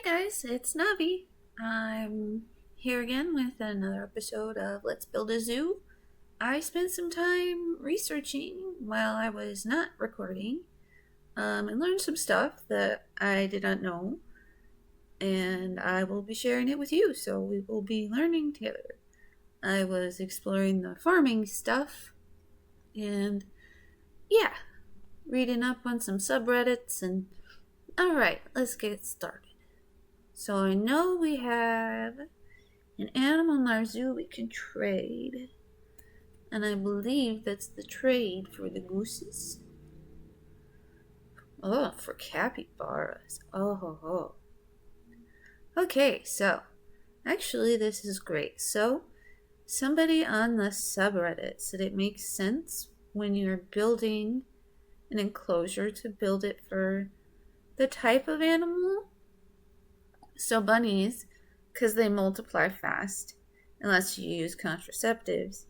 Guys, it's Navi. I'm here again with another episode of Let's Build a Zoo. I spent some time researching while I was not recording and learned some stuff that I did not know, and I will be sharing it with you, so we will be learning together. I was exploring the farming stuff and yeah, reading up on some subreddits and alright, let's get started. So I know we have an animal in our zoo we can trade. And I believe that's the trade for the gooses. Oh, for capybaras. Oh ho ho. Okay, so actually this is great. So somebody on the subreddit said it makes sense when you're building an enclosure to build it for the type of animal. So bunnies, because they multiply fast, unless you use contraceptives,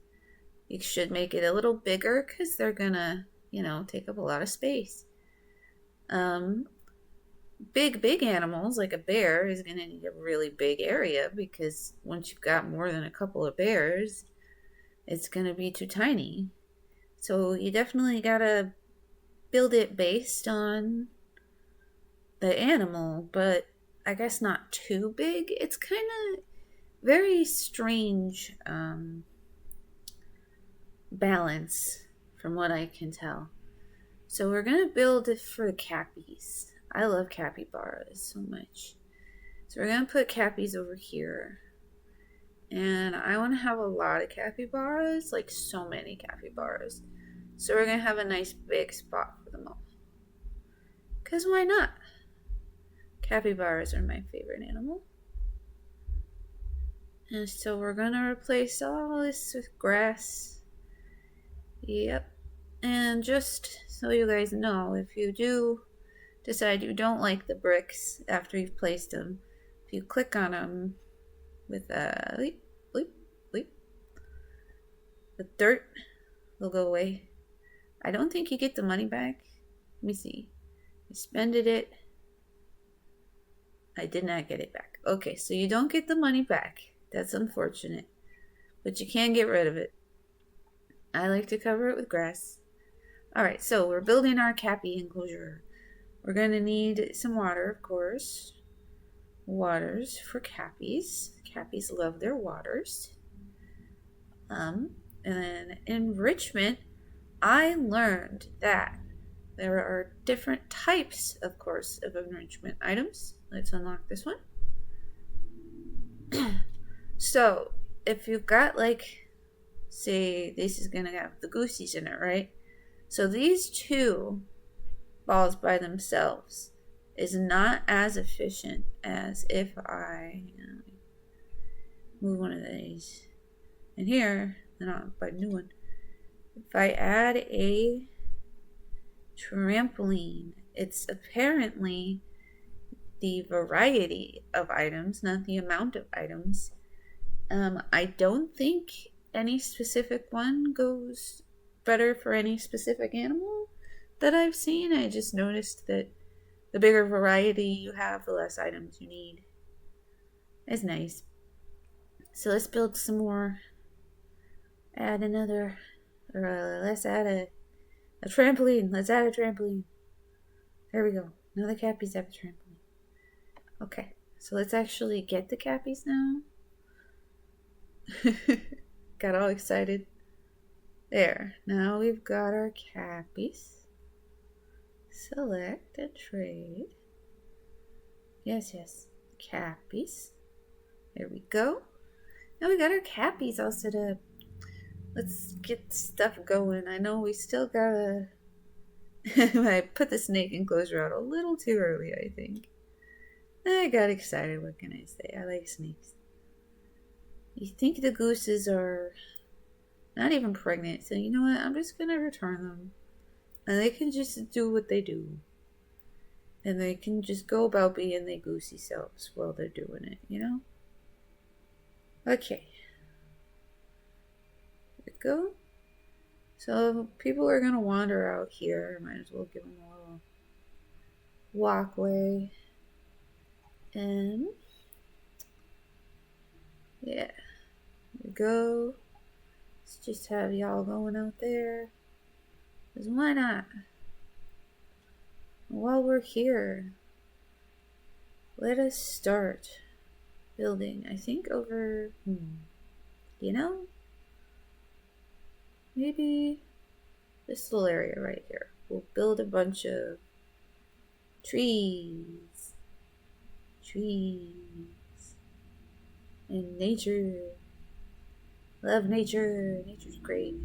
you should make it a little bigger because they're gonna, take up a lot of space. Big animals like a bear is gonna need a really big area because once you've got more than a couple of bears, it's gonna be too tiny. So you definitely gotta build it based on the animal, but I guess not too big. It's kind of very strange balance from what I can tell. So we're going to build it for the cappies. I love capybaras so much. So we're going to put cappies over here. And I want to have a lot of capybaras, like so many capybaras. So we're going to have a nice big spot for them all. Because why not? Capybaras are my favorite animal. And so we're going to replace all this with grass. Yep. And just so you guys know, if you do decide you don't like the bricks after you've placed them, if you click on them with a leap, the dirt will go away. I don't think you get the money back. Let me see. I spended it. I did not get it back. Okay, so you don't get the money back. That's unfortunate. But you can get rid of it. I like to cover it with grass. Alright, so we're building our cappy enclosure. We're going to need some water, of course. Waters for cappies. Cappies love their waters. And then enrichment. I learned that there are different types, of course, of enrichment items. Let's unlock this one. So, if you've got, say, this is going to have the goosies in it, right? So these two balls by themselves is not as efficient as if I move one of these in here, and I'll buy a new one. If I add a trampoline, it's apparently the variety of items, not the amount of items. I don't think any specific one goes better for any specific animal that I've seen. I just noticed that the bigger variety you have, the less items you need. It's nice. So let's build some more. Add another, let's add a trampoline. Let's add a trampoline. There we go. Now the cappies have a trampoline. Okay, so let's actually get the cappies now. Got all excited. There. Now we've got our cappies. Select and trade. Yes. Cappies. There we go. Now we got our cappies all set up. Let's get stuff going. I know we still gotta... I put the snake enclosure out a little too early, I think. I got excited. What can I say? I like snakes. You think the gooses are not even pregnant, so you know what? I'm just gonna return them. And they can just do what they do. And they can just go about being their goosey selves while they're doing it, Okay. There we go. So people are gonna wander out here. Might as well give them a little walkway. And yeah, there we go. Let's just have y'all going out there. Because why not? While we're here, let us start building. I think over, maybe this little area right here. We'll build a bunch of trees. And nature. Love nature. Nature's great.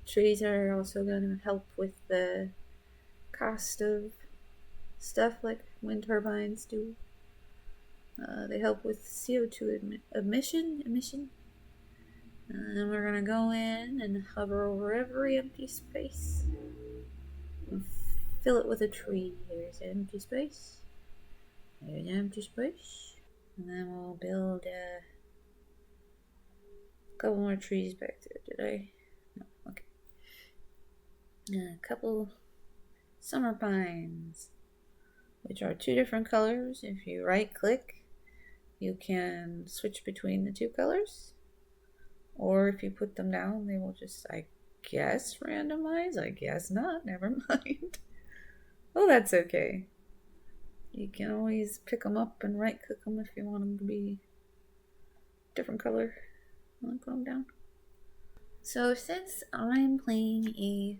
Trees are also going to help with the cost of stuff like wind turbines do. They help with CO2 emission. And we're going to go in and hover over every empty space and fill it with a tree. There's an empty space. There's an empty space. And then we'll build a couple more trees back there. Did I? No, okay. A couple summer pines, which are 2 different colors. If you right click, you can switch between the 2 colors. Or if you put them down, they will just, I guess, randomize. I guess not. Never mind. Oh, that's okay. You can always pick them up and right click them if you want them to be different color. I'll put them down. So since I'm playing a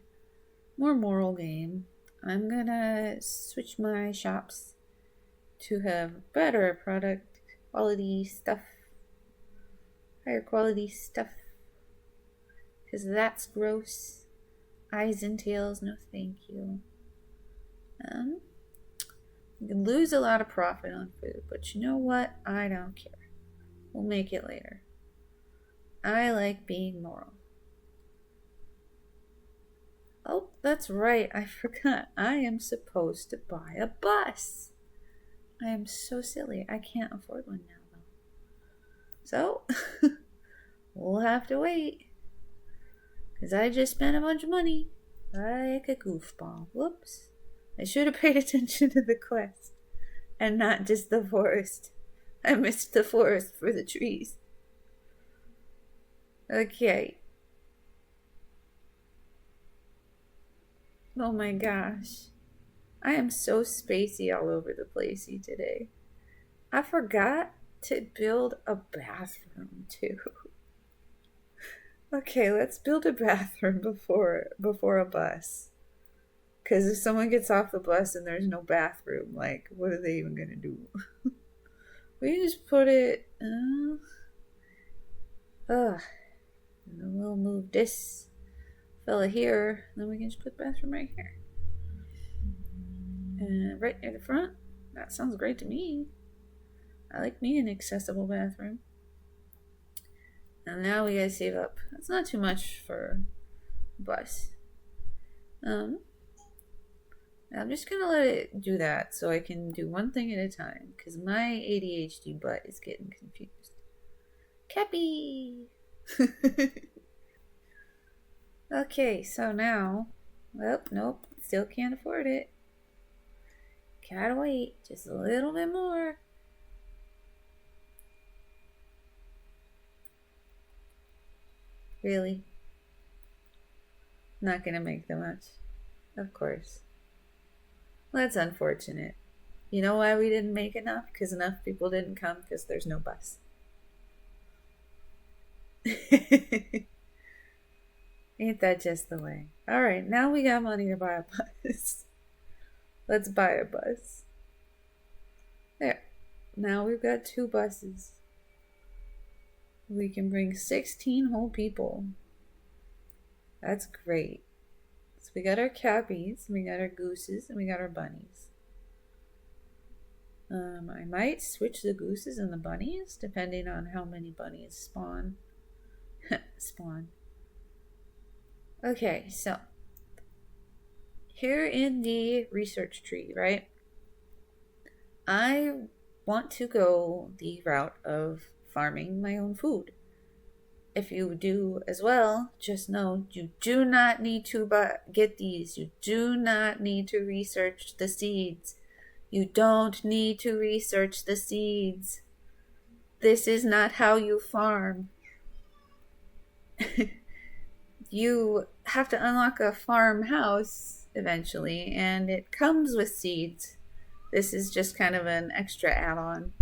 more moral game, I'm gonna switch my shops to have better product quality stuff. Higher quality stuff. Because that's gross. Eyes and tails, no thank you. You can lose a lot of profit on food, but you know what? I don't care. We'll make it later. I like being moral. Oh, that's right. I forgot. I am supposed to buy a bus. I am so silly. I can't afford one now, though. So, we'll have to wait. Because I just spent a bunch of money. Like a goofball. Whoops. I should have paid attention to the quest. And not just the forest. I missed the forest for the trees. Okay. Oh my gosh. I am so spacey all over the placey today. I forgot to build a bathroom too. Okay, let's build a bathroom before a bus. Because if someone gets off the bus and there's no bathroom, like, what are they even going to do? We can just put it... And then we'll move this fella here. Then we can just put the bathroom right here. And right near the front. That sounds great to me. I like me an accessible bathroom. And now we gotta save up. That's not too much for a bus. I'm just gonna let it do that so I can do one thing at a time. Because my ADHD butt is getting confused. Cappy! Okay, so now... Well, nope. Still can't afford it. Gotta wait just a little bit more. Really? Not gonna make that much. Of course. Well, that's unfortunate. You know why we didn't make enough? Because enough people didn't come because there's no bus. Ain't that just the way? Alright, now we got money to buy a bus. Let's buy a bus. There. Now we've got 2 buses. We can bring 16 whole people. That's great. So we got our cappies, we got our gooses, and we got our bunnies. I might switch the gooses and the bunnies, depending on how many bunnies spawn. Spawn. Okay, so here in the research tree, right? I want to go the route of farming my own food. If you do as well, just know you do not need to get these. You do not need to research the seeds. You don't need to research the seeds. This is not how you farm. You have to unlock a farmhouse eventually, and it comes with seeds. This is just kind of an extra add-on.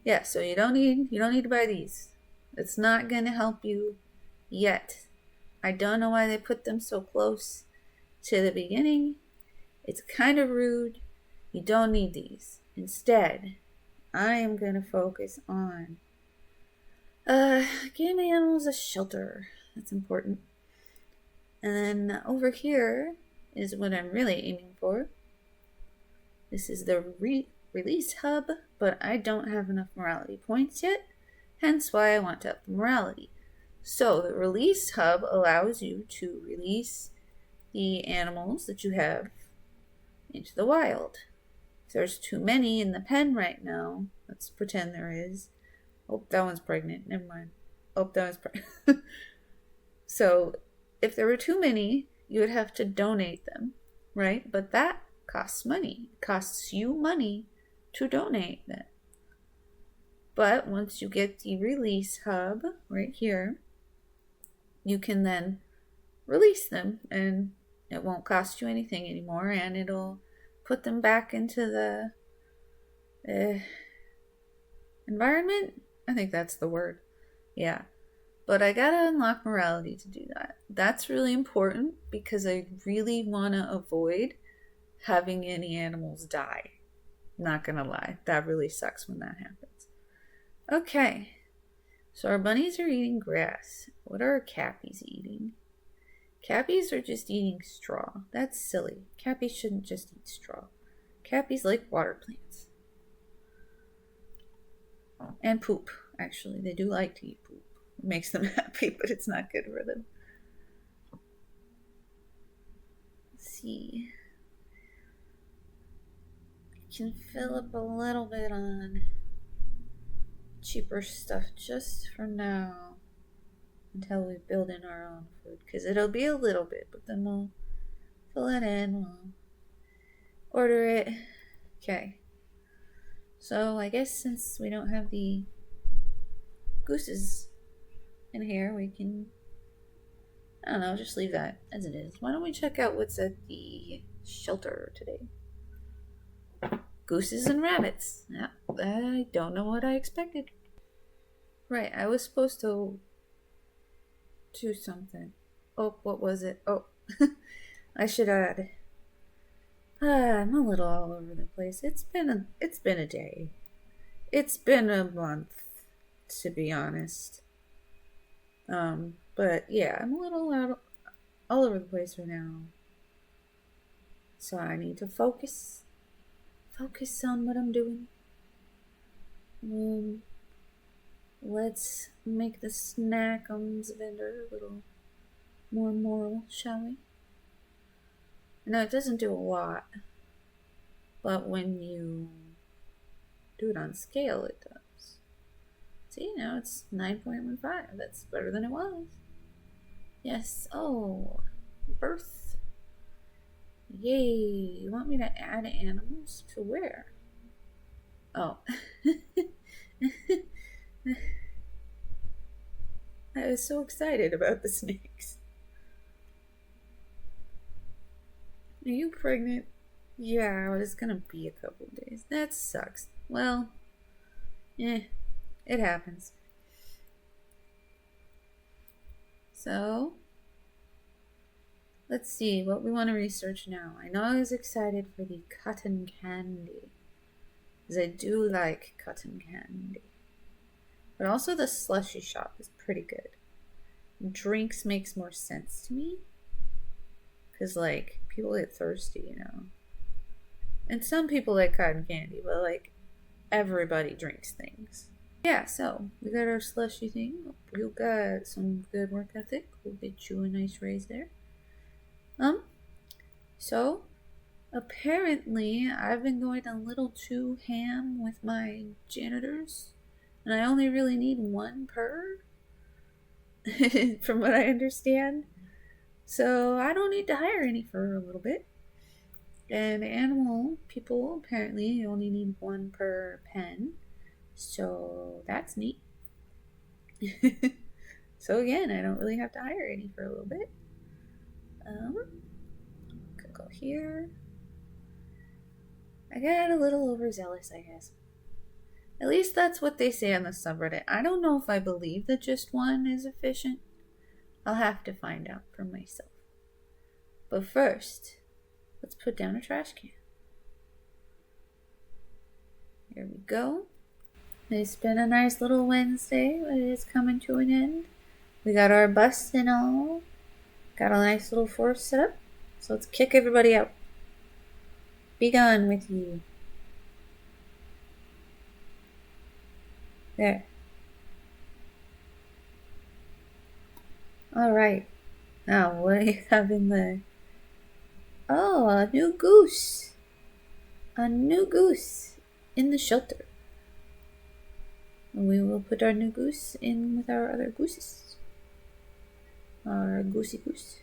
Yeah, so you don't need to buy these. It's not gonna help you yet. I don't know why they put them so close to the beginning. It's kind of rude. You don't need these. Instead, I am gonna focus on giving animals a shelter. That's important. And then over here is what I'm really aiming for. This is the release hub, but I don't have enough morality points yet, hence why I want to up the morality. So the release hub allows you to release the animals that you have into the wild. If there's too many in the pen right now, let's pretend there is. Oh, that one's pregnant. Never mind. Oh, that one's pregnant. So if there were too many, you would have to donate them, right? But that costs money. It costs you money to donate them. But once you get the release hub right here, you can then release them, and it won't cost you anything anymore, and it'll put them back into the environment. I think that's the word. Yeah. But I gotta unlock morality to do that. That's really important because I really want to avoid having any animals die. Not gonna lie, that really sucks when that happens. Okay, so our bunnies are eating grass. What are our cappies eating? Cappies are just eating straw. That's silly. Cappies shouldn't just eat straw. Cappies like water plants. And poop, actually. They do like to eat poop. It makes them happy, but it's not good for them. Let's see. I can fill up a little bit on cheaper stuff just for now until we build in our own food, because it'll be a little bit, but then we'll fill it in, we'll order it. Okay, so I guess since we don't have the gooses in here, we can, I don't know, just leave that as it is. Why don't we check out what's at the shelter today? Gooses and rabbits. Yeah, I don't know what I expected. Right, I was supposed to do something. Oh, what was it? Oh, I should add. I'm a little all over the place. It's been a day. It's been a month, to be honest. But yeah, I'm a little all over the place right now. So I need to focus on what I'm doing. Let's make the snackums vendor a little more moral, shall we? No, it doesn't do a lot, but when you do it on scale, it does. See, now it's 9.15. That's better than it was. Yes. Oh, birth. Yay. You want me to add animals to where? Oh. I was so excited about the snakes. Are you pregnant? Yeah, it's gonna be a couple of days. That sucks. Well, it happens. So, let's see what we want to research now. I know I was excited for the cotton candy, because I do like cotton candy. But also the slushy shop is pretty good. Drinks makes more sense to me, because like people get thirsty, you know. And some people like cotton candy, but like everybody drinks things. Yeah, so we got our slushy thing. You got some good work ethic. We'll get you a nice raise there. So apparently I've been going a little too ham with my janitors, and I only really need one per, from what I understand. So I don't need to hire any for a little bit. And animal people apparently only need one per pen. So that's neat. So again, I don't really have to hire any for a little bit. Could go here. I got a little overzealous, I guess. At least that's what they say on the subreddit. I don't know if I believe that just one is efficient. I'll have to find out for myself. But first, let's put down a trash can. Here we go. It's been a nice little Wednesday, but it is coming to an end. We got our bus and all. Got a nice little force set up. So let's kick everybody out. Be gone with you. There. Alright. Now, what do you have in there? Oh, a new goose. A new goose in the shelter. We will put our new goose in with our other gooses. Our goosey goose.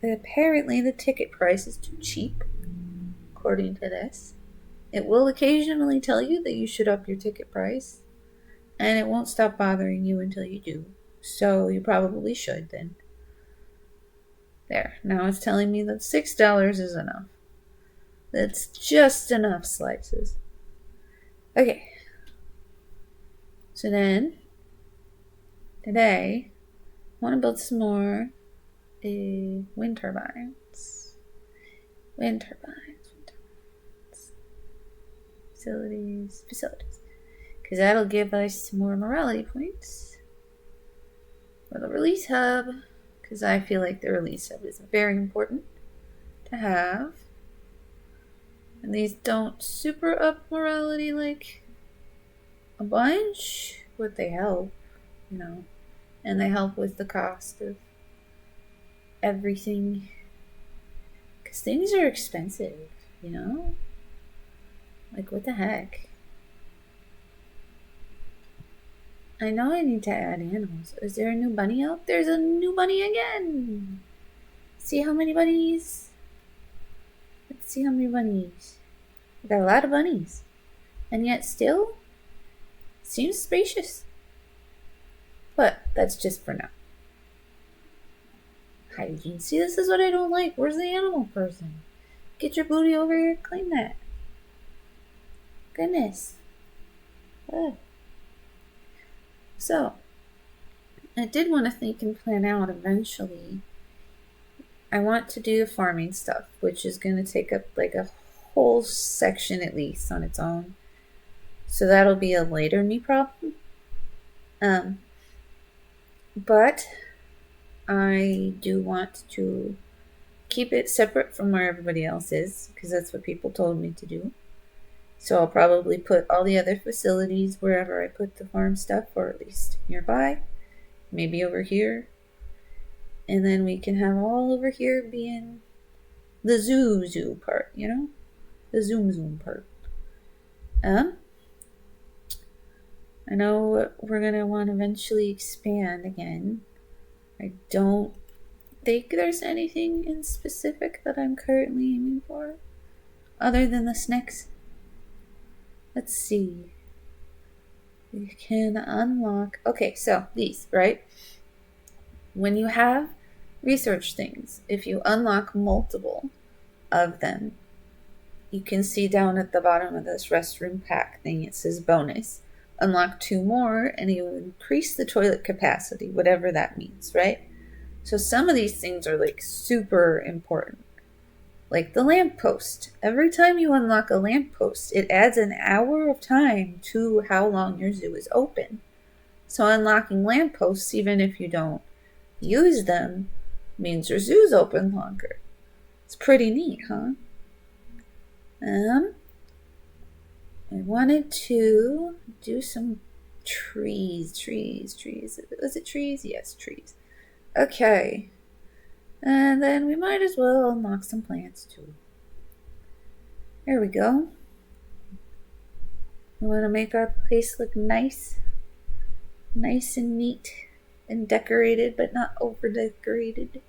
Apparently the ticket price is too cheap, according to this. It will occasionally tell you that you should up your ticket price, and it won't stop bothering you until you do. So you probably should then. There, now it's telling me that $6 is enough. That's just enough slices. Okay. So then, today, I want to build some more wind turbines. Wind turbines. Facilities. Because that'll give us more morality points for the release hub. Because I feel like the release hub is very important to have. And these don't super up morality like a bunch, but they help, and they help with the cost of everything. Because things are expensive, Like, what the heck? I know I need to add animals. Is there a new bunny out? There's a new bunny again! See how many bunnies? Let's see how many bunnies. We got a lot of bunnies. And yet still, seems spacious. But that's just for now. Hygiene. See, this is what I don't like. Where's the animal person? Get your booty over here. Clean that. Goodness. Ugh. So, I did want to think and plan out eventually. I want to do the farming stuff, which is going to take up like a whole section at least on its own. So that'll be a later me problem. But I do want to keep it separate from where everybody else is, because that's what people told me to do. So I'll probably put all the other facilities wherever I put the farm stuff, or at least nearby. Maybe over here. And then we can have all over here being the zoo part, The zoom part. I know we're going to want to eventually expand again. I don't think there's anything in specific that I'm currently aiming for, other than the snakes. Let's see. We can unlock... Okay, so these, right? When you have research things, if you unlock multiple of them, you can see down at the bottom of this restroom pack thing, it says bonus. Unlock 2 more, and you will increase the toilet capacity, whatever that means, right? So some of these things are like super important. Like the lamppost. Every time you unlock a lamppost, it adds an hour of time to how long your zoo is open. So unlocking lampposts, even if you don't use them, means your zoo's open longer. It's pretty neat, huh? I wanted to do some trees. Was it trees? Yes, trees. Okay. And then we might as well unlock some plants too. There we go. We want to make our place look nice. Nice and neat and decorated, but not over decorated.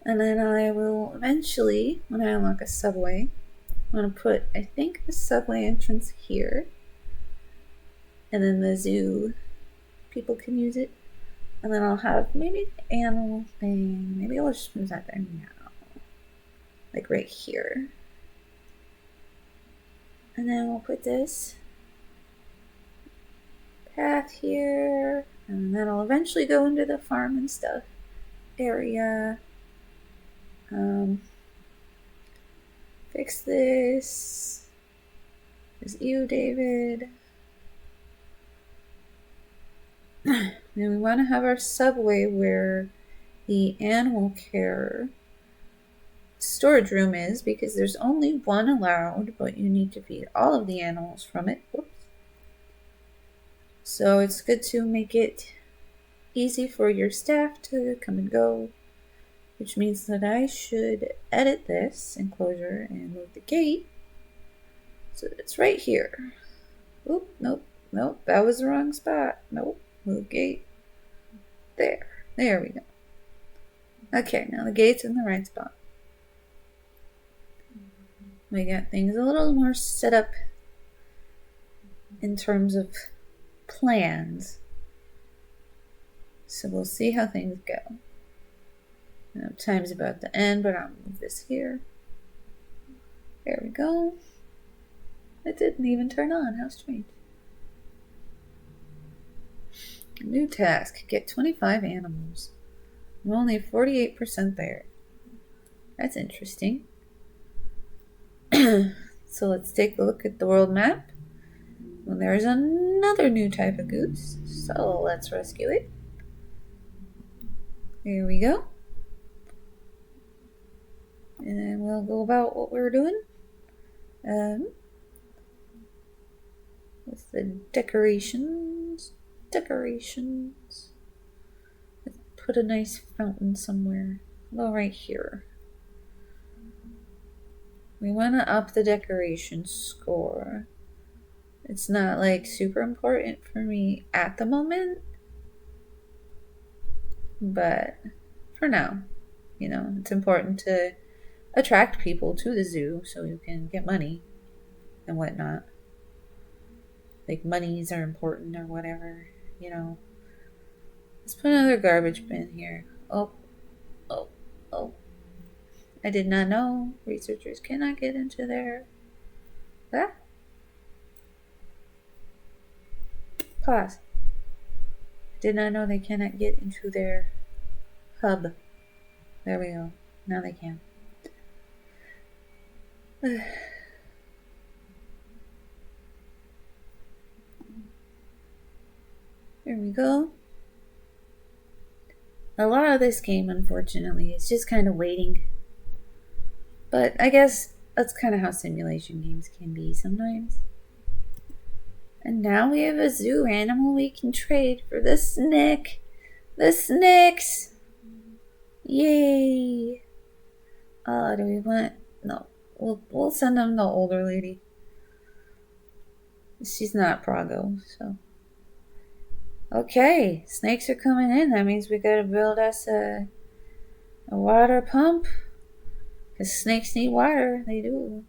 And then I will eventually, when I unlock a subway, I'm going to put, I think, the subway entrance here. And then the zoo, people can use it. And then I'll have maybe the animal thing. Maybe I'll just move that there now. Like right here. And then we'll put this path here. And then I'll eventually go into the farm and stuff area. Fix this. Is you, David. And we want to have our subway where the animal care storage room is, because there's only one allowed, but you need to feed all of the animals from it. Oops. So it's good to make it easy for your staff to come and go, which means that I should edit this enclosure and move the gate so that it's right here. Oop, nope, that was the wrong spot. Nope, move gate. There we go. Okay, now the gate's in the right spot. We got things a little more set up in terms of plans. So we'll see how things go. I know time's about to end, but I'll move this here. There we go. It didn't even turn on. How strange. New task. Get 25 animals. I'm only 48% there. That's interesting. So let's take a look at the world map. Well, there's another new type of goose. So let's rescue it. Here we go. And then we'll go about what we're doing. With the decorations. Let's put a nice fountain somewhere. Go right here. We want to up the decoration score. It's not like super important for me at the moment, but for now, it's important to attract people to the zoo so you can get money and whatnot. Like monies are important or whatever, Let's put another garbage bin here. Oh. I did not know researchers cannot get into there. Ah. Pause. I did not know they cannot get into their hub. There we go. Now they can. There we go. A lot of this game, unfortunately, is just kind of waiting. But I guess that's kind of how simulation games can be sometimes. And now we have a zoo animal we can trade for the snake. The snakes! Yay! Do we want... No. We'll send them the older lady. She's not Prago, so... Okay, snakes are coming in. That means we gotta build us a water pump. Because snakes need water. They do.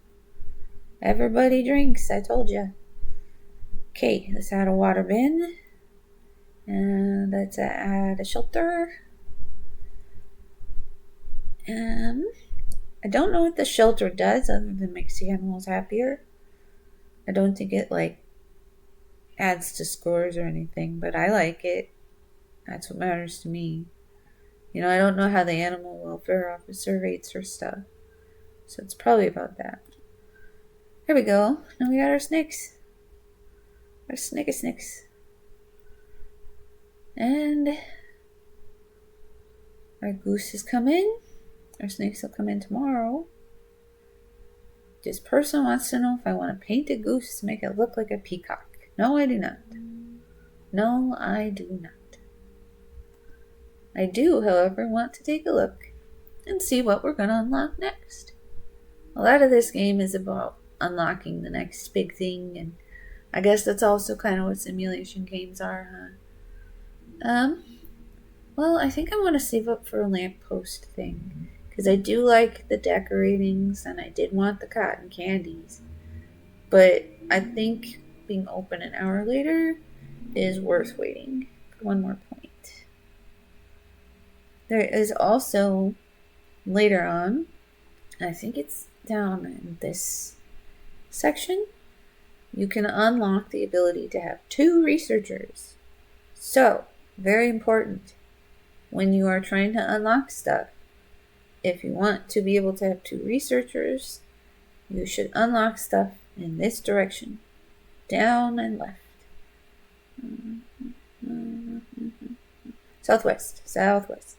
Everybody drinks, I told you. Okay, let's add a water bin. And let's add a shelter. I don't know what the shelter does other than makes the animals happier. I don't think it adds to scores or anything, but I like it. That's what matters to me. I don't know how the animal welfare officer rates her stuff. So it's probably about that. Here we go. Now we got our snakes. Our snakes. And our gooses come in. Our snakes will come in tomorrow. This person wants to know if I want to paint a goose to make it look like a peacock. No, I do not. No, I do not. I do, however, want to take a look and see what we're going to unlock next. A lot of this game is about unlocking the next big thing, and I guess that's also kind of what simulation games are, huh? Well, I think I want to save up for a lamppost thing, because I do like the decoratings and I did want the cotton candies. But I think being open an hour later is worth waiting for one more point. There is also later on, I think it's down in this section, you can unlock the ability to have 2 researchers. So, very important when you are trying to unlock stuff. If you want to be able to have 2 researchers, you should unlock stuff in this direction, down and left. Southwest.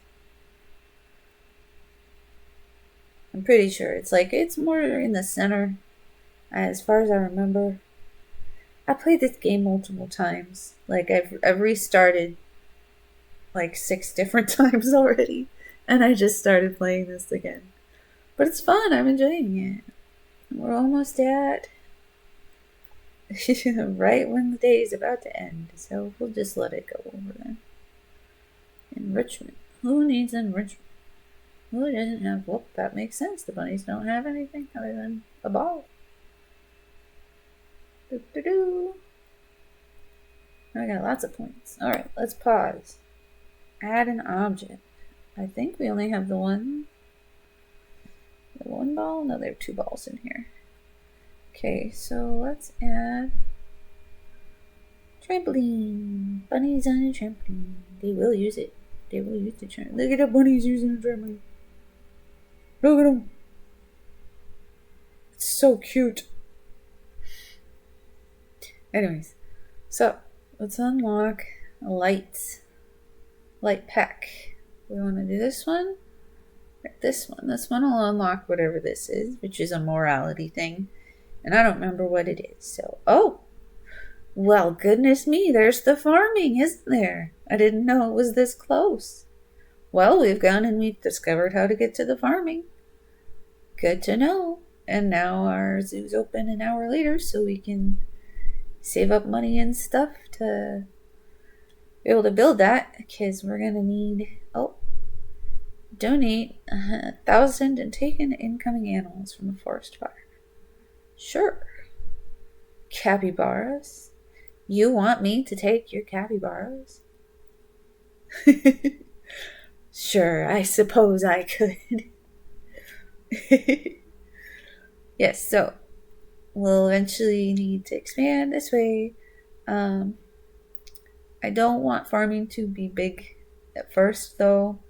I'm pretty sure it's more in the center, as far as I remember. I played this game multiple times. I've restarted 6 different times already, and I just started playing this again. But it's fun. I'm enjoying it. We're almost at right when the day is about to end, so we'll just let it go over then. Enrichment. Who needs enrichment? Who doesn't have... Well, that makes sense. The bunnies don't have anything other than a ball. I got lots of points. Alright, let's pause. Add an object. I think we only have the one ball? No, there are 2 balls in here. Okay, so let's add trampoline. Bunnies on a trampoline. They will use it. They will use the trampoline. Look at the bunnies using the trampoline. Look at them. It's so cute. Anyways, so let's unlock a light pack. We want to do this one. This one. This one will unlock whatever this is, which is a morality thing. And I don't remember what it is. So, well, goodness me, there's the farming, isn't there? I didn't know it was this close. Well, we've gone and we've discovered how to get to the farming. Good to know. And now our zoo's open an hour later, so we can save up money and stuff to be able to build that, because we're going to need... donate 1,000 and take in incoming animals from a forest fire. Sure. Capybaras. You want me to take your capybaras? Sure, I suppose I could. Yes, so we'll eventually need to expand this way. I don't want farming to be big at first, though.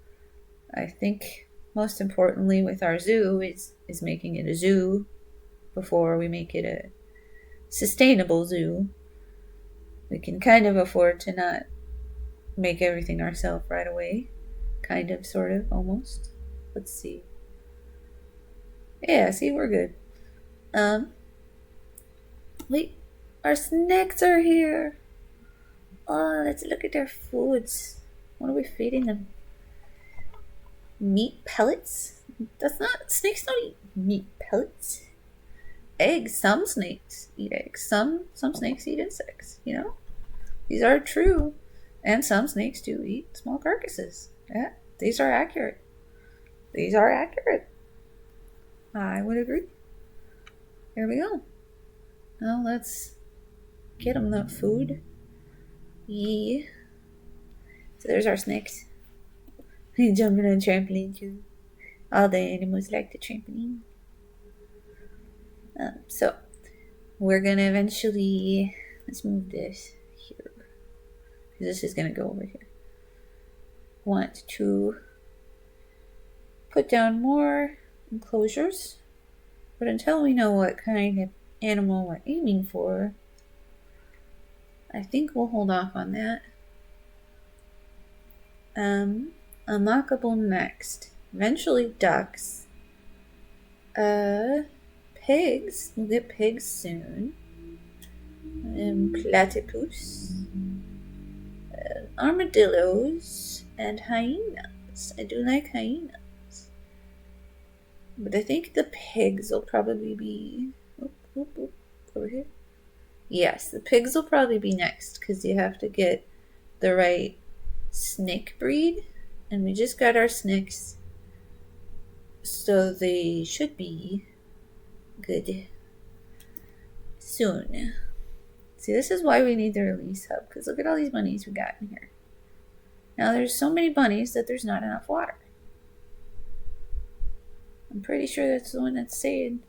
I think most importantly with our zoo is making it a zoo before we make it a sustainable zoo. We can kind of afford to not make everything ourselves right away. Kind of, sort of, almost. Let's see. Yeah, see, we're good. Wait, our snacks are here. Oh, let's look at their foods. What are we feeding them? Meat pellets? Snakes don't eat meat pellets. Eggs. Some snakes eat eggs. Some snakes eat insects, These are true. And some snakes do eat small carcasses. Yeah, these are accurate. I would agree. There we go. Now let's get them that food. Yeah. So there's our snakes. Jumping on a trampoline too. All the animals like the trampoline. So we're gonna eventually, let's move this here, because this is gonna go over here. Want to put down more enclosures, but until we know what kind of animal we're aiming for, I think we'll hold off on that. Unlockable next. Eventually ducks. Pigs. We'll get pigs soon. Platypus. Armadillos. And hyenas. I do like hyenas. But I think the pigs will probably be... over here. Yes, the pigs will probably be next, because you have to get the right snake breed. And we just got our snakes. So they should be good soon. See, this is why we need the release hub, because look at all these bunnies we got in here. Now there's so many bunnies that there's not enough water. I'm pretty sure that's the one that's saying.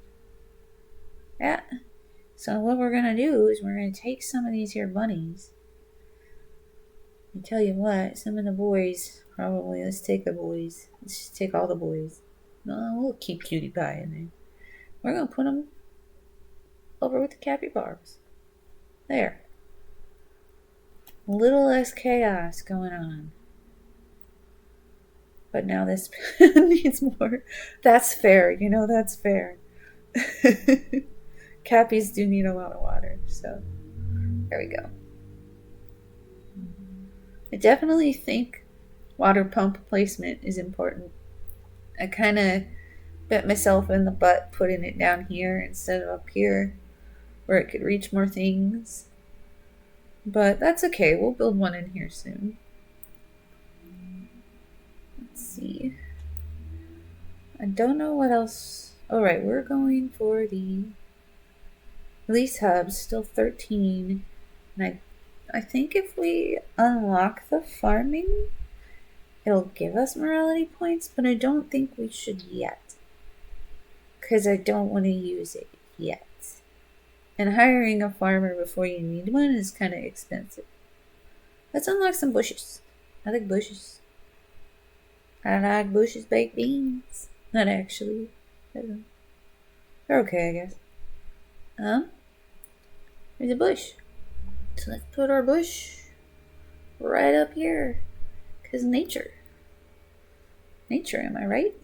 Yeah. So what we're going to do is we're going to take some of these here bunnies. And tell you what, some of the boys, probably, let's take the boys. Let's just take all the boys. No, we'll keep Cutie Pie in there. We're going to put them over with the capybaras. There. A little less chaos going on. But now this needs more. That's fair. That's fair. Cappies do need a lot of water. So, there we go. I definitely think water pump placement is important. I kind of bit myself in the butt putting it down here instead of up here where it could reach more things. But that's okay. We'll build one in here soon. Let's see. I don't know what else. Alright, we're going for the release hub. Still 13. And I think if we unlock the farming, it'll give us morality points, but I don't think we should yet. Because I don't want to use it yet. And hiring a farmer before you need one is kind of expensive. Let's unlock some bushes. I like bushes. I like bushes, baked beans. Not actually. They're okay, I guess. There's a bush. So let's put our bush right up here. Because nature. Nature, am I right?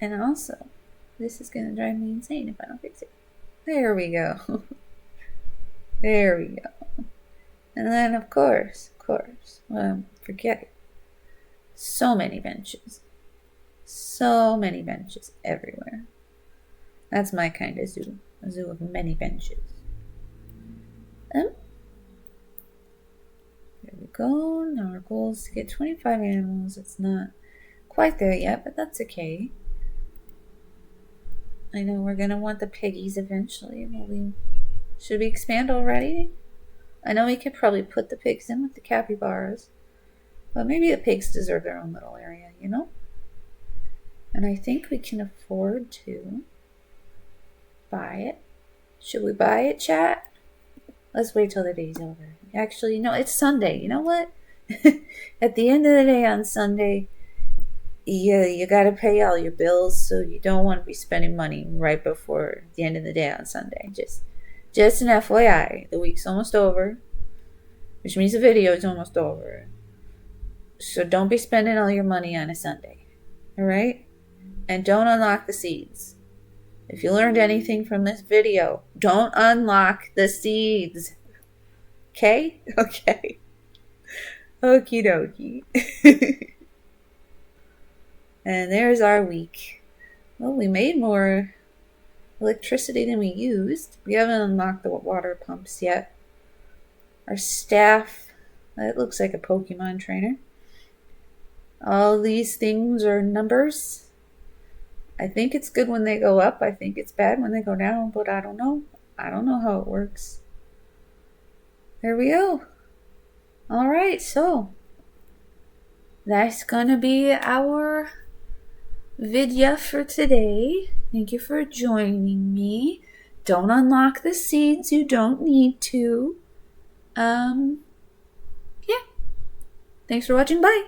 And also, this is going to drive me insane if I don't fix it. There we go. There we go. And then, of course, forget it. So many benches. So many benches everywhere. That's my kind of zoo. A zoo of many benches. There we go. Now our goal is to get 25 animals. It's not quite there yet, but that's okay. I know we're going to want the piggies eventually. Should we expand already? I know we could probably put the pigs in with the capybaras. But maybe the pigs deserve their own little area, And I think we can afford to buy it. Should we buy it, chat? Let's wait till the day's over. Actually, no, it's Sunday. You know what? At the end of the day on Sunday, you got to pay all your bills, so you don't want to be spending money right before the end of the day on Sunday. Just an FYI, the week's almost over, which means the video is almost over. So don't be spending all your money on a Sunday. Alright? And don't unlock the seeds. If you learned anything from this video, don't unlock the seeds. Okay? Okay. Okie dokie. And there's our week. Well, we made more electricity than we used. We haven't unlocked the water pumps yet. Our staff, that looks like a Pokemon trainer. All these things are numbers. I think it's good when they go up. I think it's bad when they go down, but I don't know. I don't know how it works. There we go. Alright, so that's gonna be our video for today. Thank you for joining me. Don't unlock the seeds. You don't need to. Yeah. Thanks for watching. Bye.